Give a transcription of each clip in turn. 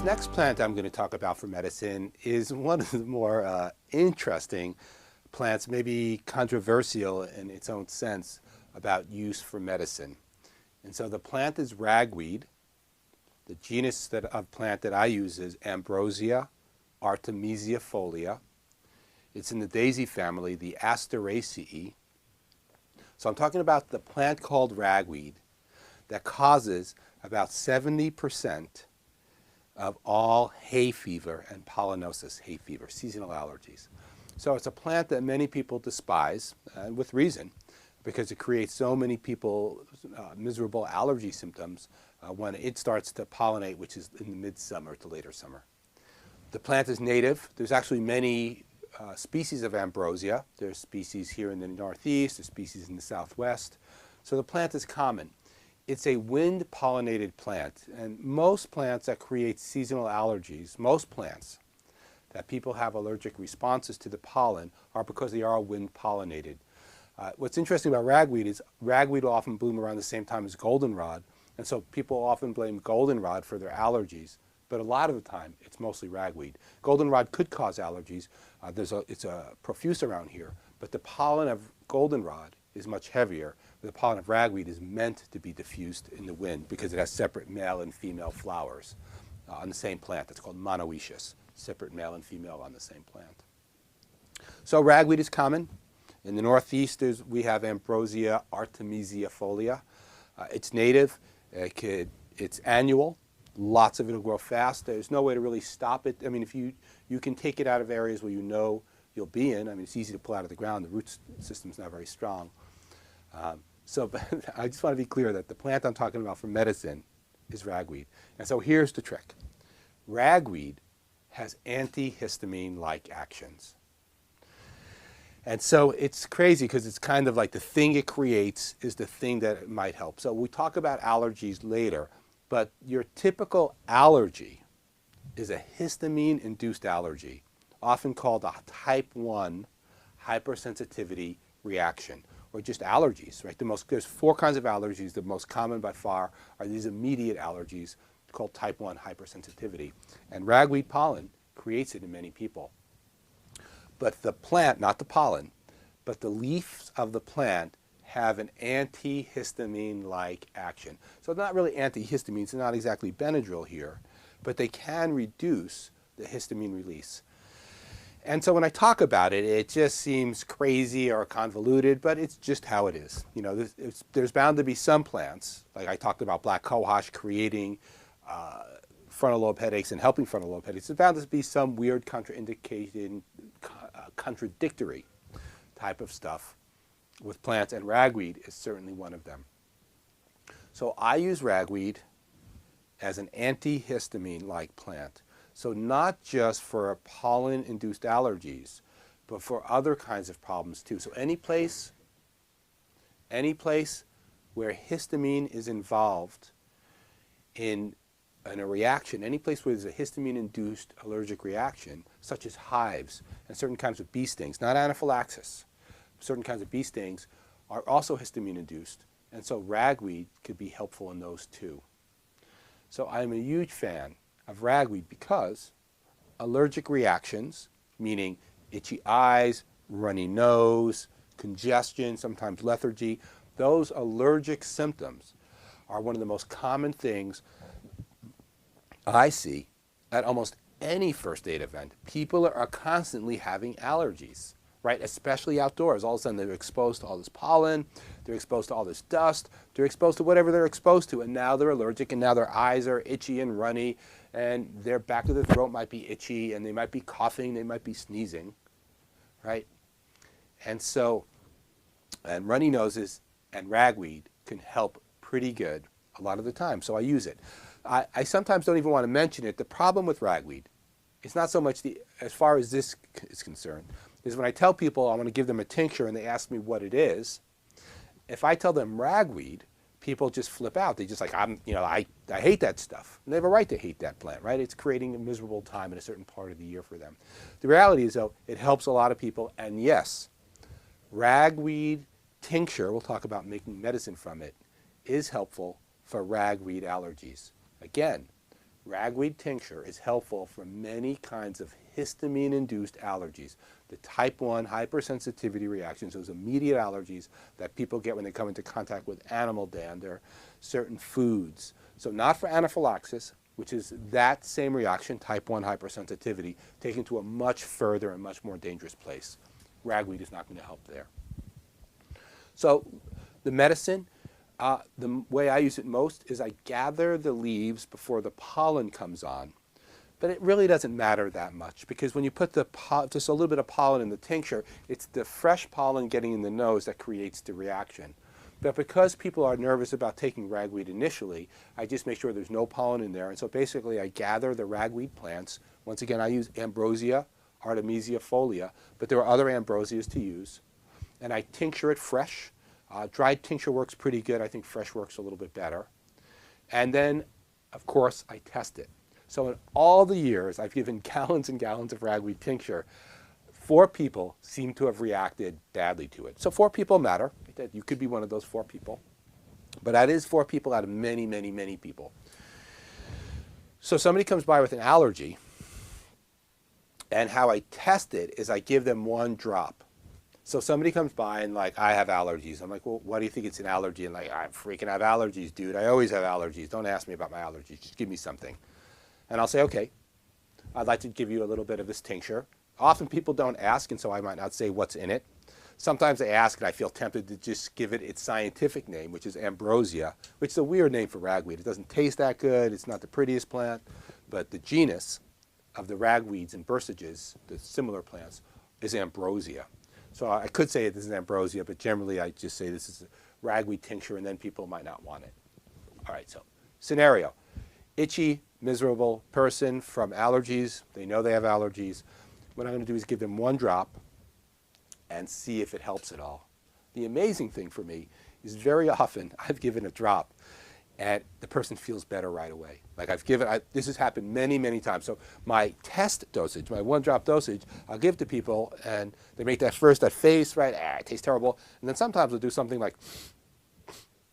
next plant I'm going to talk about for medicine is one of the more interesting plants, maybe controversial in its own sense about use for medicine. And so the plant is ragweed. The genus of plant that I use is Ambrosia artemisiaefolia. It's in the daisy family, the Asteraceae. So I'm talking about the plant called ragweed that causes about 70% of all hay fever and pollinosis hay fever, seasonal allergies. So it's a plant that many people despise, and with reason, because it creates so many people miserable allergy symptoms when it starts to pollinate, which is in the midsummer to later summer. The plant is native. There's actually many species of ambrosia. There's species here in the Northeast, there's species in the Southwest. So the plant is common. It's a wind-pollinated plant, and most plants that create seasonal allergies, most plants that people have allergic responses to the pollen are because they are wind-pollinated. What's interesting about ragweed is ragweed will often bloom around the same time as goldenrod, and so people often blame goldenrod for their allergies, but a lot of the time it's mostly ragweed. Goldenrod could cause allergies. It's profuse around here, but the pollen of goldenrod is much heavier. The pollen of ragweed is meant to be diffused in the wind because it has separate male and female flowers on the same plant. That's called monoecious, separate male and female on the same plant. So ragweed is common. In the Northeast, we have Ambrosia artemisiaefolia. It's native. It's annual. Lots of it will grow fast. There's no way to really stop it. I mean, if you can take it out of areas where you know you'll be in. I mean, it's easy to pull out of the ground. The root system's not very strong. But I just want to be clear that the plant I'm talking about for medicine is ragweed. And so here's the trick. Ragweed has antihistamine-like actions. And so it's crazy because it's kind of like the thing it creates is the thing that it might help. So we talk about allergies later, but your typical allergy is a histamine-induced allergy, often called a type 1 hypersensitivity reaction, or just allergies, right? There's 4 kinds of allergies. The most common by far are these immediate allergies called type 1 hypersensitivity. And ragweed pollen creates it in many people. But the plant, not the pollen, but the leaves of the plant have an antihistamine-like action. So not really antihistamines, they're not exactly Benadryl here, but they can reduce the histamine release. And so when I talk about it, it just seems crazy or convoluted, but it's just how it is. You know, there's bound to be some plants, like I talked about black cohosh creating frontal lobe headaches and helping frontal lobe headaches. There's bound to be some weird contraindicated, contradictory type of stuff with plants, and ragweed is certainly one of them. So I use ragweed as an antihistamine-like plant. So not just for pollen-induced allergies, but for other kinds of problems too. So any place where histamine is involved in a reaction, any place where there's a histamine-induced allergic reaction, such as hives and certain kinds of bee stings, not anaphylaxis, certain kinds of bee stings are also histamine-induced, and so ragweed could be helpful in those too. So I'm a huge fan of ragweed because allergic reactions, meaning itchy eyes, runny nose, congestion, sometimes lethargy, those allergic symptoms are one of the most common things I see at almost any first aid event. People are constantly having allergies, right? Especially outdoors. All of a sudden they're exposed to all this pollen, they're exposed to all this dust, they're exposed to whatever they're exposed to, and now they're allergic, and now their eyes are itchy and runny, and their back of the throat might be itchy, and they might be coughing, they might be sneezing, right? And so, and runny noses and ragweed can help pretty good a lot of the time, so I use it. I sometimes don't even want to mention it. The problem with ragweed is not so much as far as this is concerned, is when I tell people I want to give them a tincture and they ask me what it is, if I tell them ragweed, people just flip out. They just like, I hate that stuff. And they have a right to hate that plant, right? It's creating a miserable time in a certain part of the year for them. The reality is, though, it helps a lot of people. And yes, ragweed tincture, we'll talk about making medicine from it, is helpful for ragweed allergies. Again, Ragweed tincture is helpful for many kinds of histamine-induced allergies. The type 1 hypersensitivity reactions, those immediate allergies that people get when they come into contact with animal dander, certain foods. So not for anaphylaxis, which is that same reaction, type 1 hypersensitivity, taken to a much further and much more dangerous place. Ragweed is not going to help there. So the medicine, the way I use it most is I gather the leaves before the pollen comes on. But it really doesn't matter that much because when you put just a little bit of pollen in the tincture, it's the fresh pollen getting in the nose that creates the reaction. But because people are nervous about taking ragweed initially, I just make sure there's no pollen in there. And so basically I gather the ragweed plants. Once again, I use Ambrosia, Artemisia folia, but there are other ambrosias to use. And I tincture it fresh. Dried tincture works pretty good. I think fresh works a little bit better. And then, of course, I test it. So in all the years, I've given gallons and gallons of ragweed tincture. 4 people seem to have reacted badly to it. So 4 people matter. You could be one of those 4 people. But that is 4 people out of many, many, many people. So somebody comes by with an allergy, and how I test it is I give them 1 drop. So somebody comes by and like, I have allergies. I'm like, well, why do you think it's an allergy? And like, I freaking have allergies, dude. I always have allergies. Don't ask me about my allergies. Just give me something. And I'll say, okay, I'd like to give you a little bit of this tincture. Often people don't ask, and so I might not say what's in it. Sometimes they ask, and I feel tempted to just give it its scientific name, which is Ambrosia, which is a weird name for ragweed. It doesn't taste that good. It's not the prettiest plant. But the genus of the ragweeds and bursages, the similar plants, is Ambrosia. So I could say this is Ambrosia, but generally I just say this is a ragweed tincture, and then people might not want it. All right, so scenario. Itchy, miserable person from allergies. They know they have allergies. What I'm going to do is give them 1 drop and see if it helps at all. The amazing thing for me is very often I've given a drop and the person feels better right away. Like this has happened many, many times. So my test dosage, my 1-drop dosage, I'll give to people and they make that face, right? It tastes terrible. And then sometimes they'll do something like,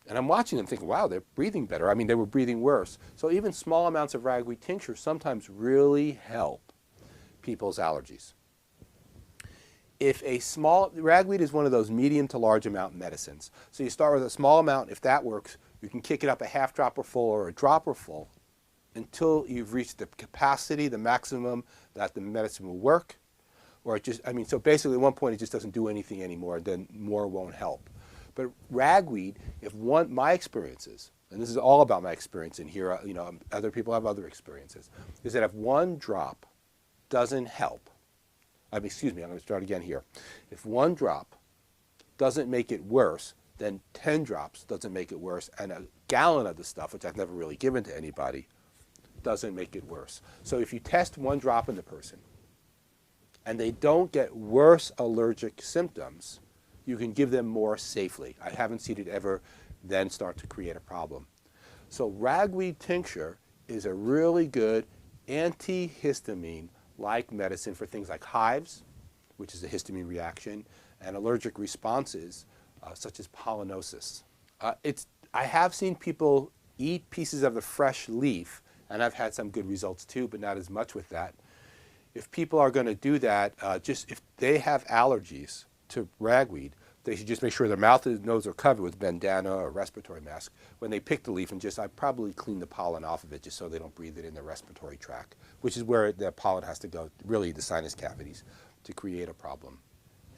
and I'm watching them thinking, wow, they're breathing better. I mean, they were breathing worse. So even small amounts of ragweed tincture sometimes really help people's allergies. If ragweed is one of those medium to large amount medicines. So you start with a small amount. If that works, you can kick it up a half dropper full or a dropper full until you've reached the capacity, the maximum that the medicine will work. Or so basically at one point it just doesn't do anything anymore, then more won't help. But ragweed, my experiences, and this is all about my experience in here, other people have other experiences, is that if 1 drop doesn't help, I'm going to start again here. If 1 drop doesn't make it worse, then 10 drops doesn't make it worse, and a gallon of the stuff, which I've never really given to anybody, doesn't make it worse. So if you test 1 drop in the person, and they don't get worse allergic symptoms, you can give them more safely. I haven't seen it ever then start to create a problem. So ragweed tincture is a really good antihistamine-like medicine for things like hives, which is a histamine reaction, and allergic responses such as pollinosis. I have seen people eat pieces of the fresh leaf, and I've had some good results too, but not as much with that. If people are going to do that, if they have allergies to ragweed, they should just make sure their mouth and nose are covered with bandana or respiratory mask when they pick the leaf, and I probably clean the pollen off of it just so they don't breathe it in their respiratory tract, which is where the pollen has to go, really the sinus cavities, to create a problem.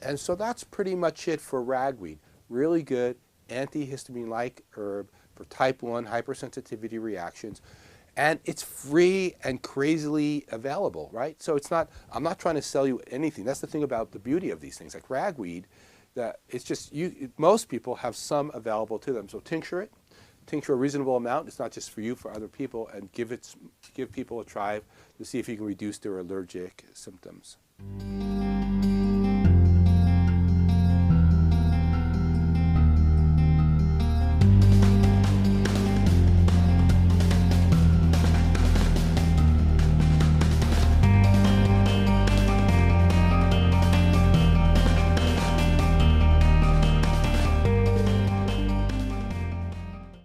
And so that's pretty much it for ragweed. Really good antihistamine-like herb for type 1 hypersensitivity reactions. And it's free and crazily available, right? So I'm not trying to sell you anything. That's the thing about the beauty of these things. Like ragweed, that it's just, most people have some available to them. So tincture a reasonable amount. It's not just for you, for other people, and give people a try to see if you can reduce their allergic symptoms.